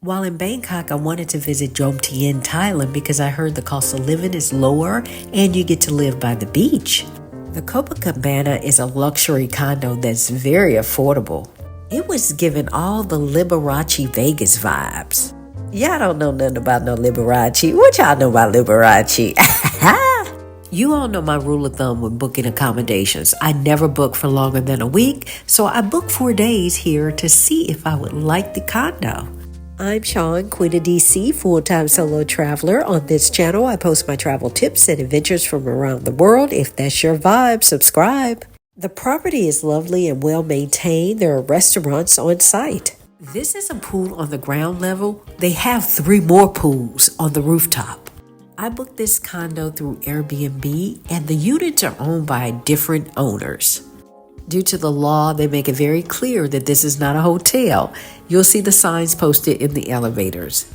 While in Bangkok, I wanted to visit Jomtien, Thailand because I heard the cost of living is lower and you get to live by the beach. The Copacabana is a luxury condo that's very affordable. It was given all the Liberace Vegas vibes. Y'all don't know nothing about no Liberace. What y'all know about Liberace? You all know my rule of thumb when booking accommodations. I never book for longer than a week, so I booked 4 days here to see if I would like the condo. I'm Sean, Queen of DC, full-time solo traveler. On this channel, I post my travel tips and adventures from around the world. If that's your vibe, subscribe. The property is lovely and well maintained. There are restaurants on site. This is a pool on the ground level. They have 3 more pools on the rooftop. I booked this condo through Airbnb, and the units are owned by different owners. Due to the law, they make it very clear that this is not a hotel. You'll see the signs posted in the elevators.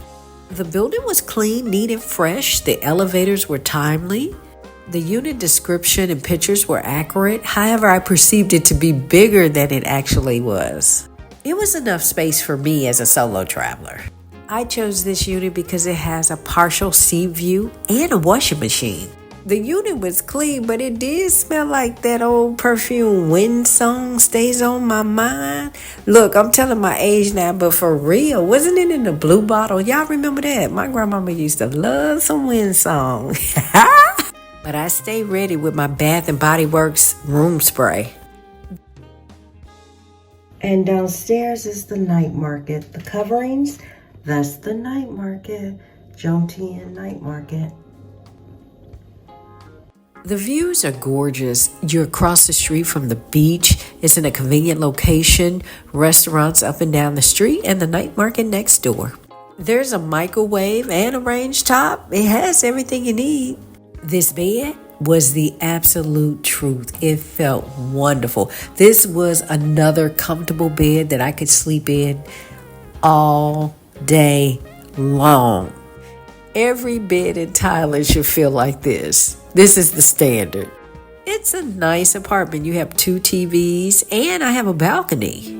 The building was clean, neat, and fresh. The elevators were timely. The unit description and pictures were accurate. However, I perceived it to be bigger than it actually was. It was enough space for me as a solo traveler. I chose this unit because it has a partial sea view and a washing machine. The unit was clean, but it did smell like that old perfume Wind Song Stays on My Mind. Look, I'm telling my age now, but for real, wasn't it in the blue bottle? Y'all remember that? My grandmama used to love some Wind Song. But I stay ready with my Bath & Body Works room spray. And downstairs is the night market. The coverings, that's the night market. Jomtien night market. The views are gorgeous. You're across the street from the beach. It's in a convenient location. Restaurants up and down the street and the night market next door. There's a microwave and a range top. It has everything you need. This bed was the absolute truth. It felt wonderful. This was another comfortable bed that I could sleep in all day long. Every bed in Thailand should feel like this. This is the standard. It's a nice apartment. You have 2 TVs and I have a balcony.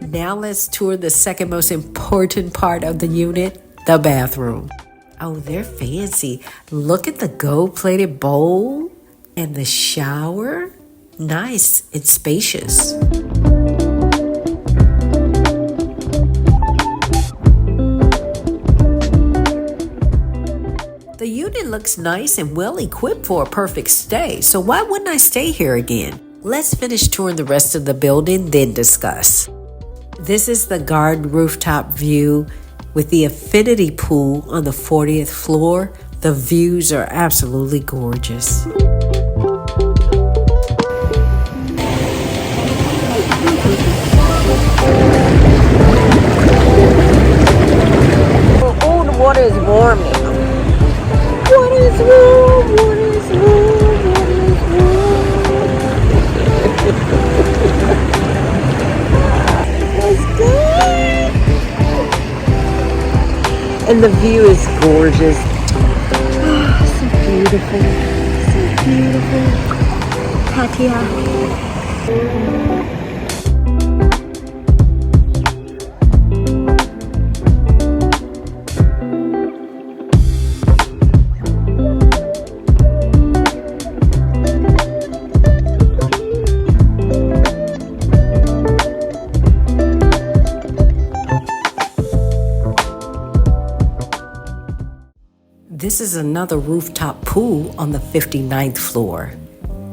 Now let's tour the second most important part of the unit, the bathroom. Oh, they're fancy. Look at the gold-plated bowl and the shower. Nice and spacious. The unit looks nice and well equipped for a perfect stay, so why wouldn't I stay here again? Let's finish touring the rest of the building, then discuss. This is the garden rooftop view with the infinity pool on the 40th floor. The views are absolutely gorgeous. Oh, the water is warm now. Water is warm, water is warm, water is warm. That's good. And the view is gorgeous. Oh, so beautiful. So beautiful. Pattaya. This is another rooftop pool on the 59th floor.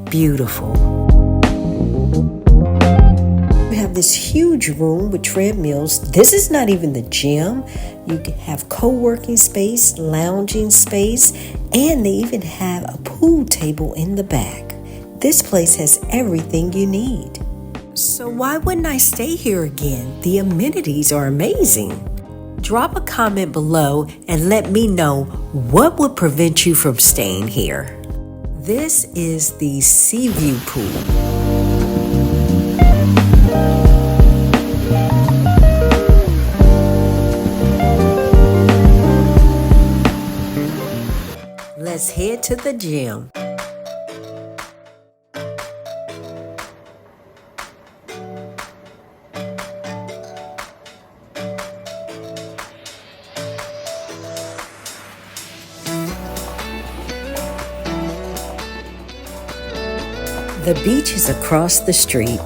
Beautiful. We have this huge room with treadmills. This is not even the gym. You can have co-working space, lounging space, and they even have a pool table in the back. This place has everything you need. So why wouldn't I stay here again? The amenities are amazing. Drop a comment below and let me know what would prevent you from staying here. This is the sea view pool. let's head to the gym. The beach is across the street.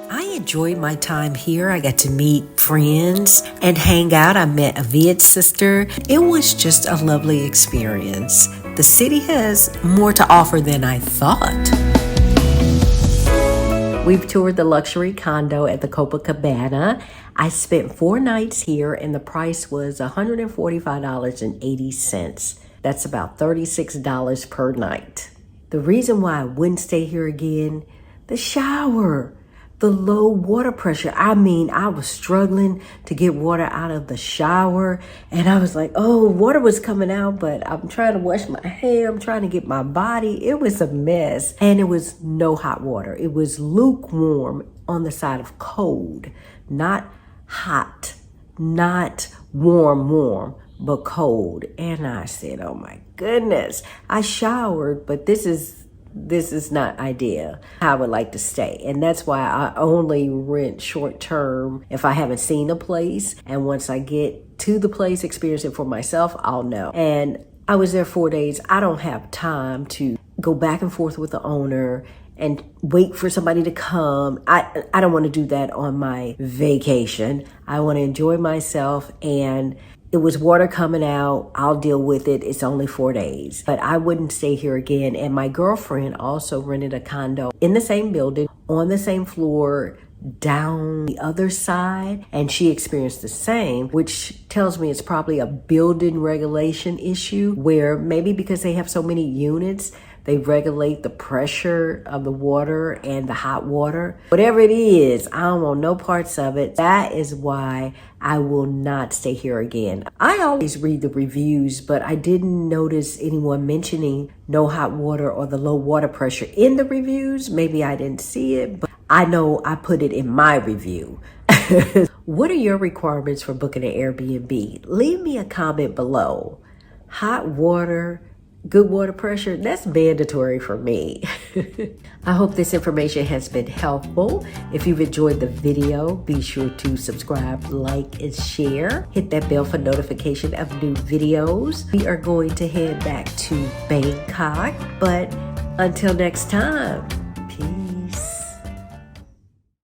I enjoyed my time here. I got to meet friends and hang out. I met Avid's sister. It was just a lovely experience. The city has more to offer than I thought. We've toured the luxury condo at the Copacabana. I spent 4 nights here and the price was $145.80. That's about $36 per night. The reason why I wouldn't stay here again, the shower, the low water pressure. I mean, I was struggling to get water out of the shower and I was like, oh, water was coming out, but I'm trying to wash my hair. I'm trying to get my body. It was a mess and it was no hot water. It was lukewarm on the side of cold, not hot, not warm, but cold. And I said, oh my goodness, I showered, but this is not ideal. I would like to stay. And that's why I only rent short term if I haven't seen a place. And once I get to the place, experience it for myself, I'll know. And I was there 4 days. I don't have time to go back and forth with the owner and wait for somebody to come. I don't want to do that on my vacation. I want to enjoy myself, and it was water coming out. I'll deal with it. It's only 4 days. But I wouldn't stay here again. And my girlfriend also rented a condo in the same building, on the same floor, down the other side. And she experienced the same, which tells me it's probably a building regulation issue where maybe because they have so many units, they regulate the pressure of the water and the hot water. Whatever it is, I don't want no parts of it. That is why I will not stay here again. I always read the reviews, but I didn't notice anyone mentioning no hot water or the low water pressure in the reviews. Maybe I didn't see it, but I know I put it in my review. What are your requirements for booking an Airbnb? Leave me a comment below. Hot water, good water pressure, that's mandatory for me. I hope this information has been helpful. If you've enjoyed the video, be sure to subscribe, like, and share. Hit that bell for notification of new videos. We are going to head back to Bangkok, but until next time,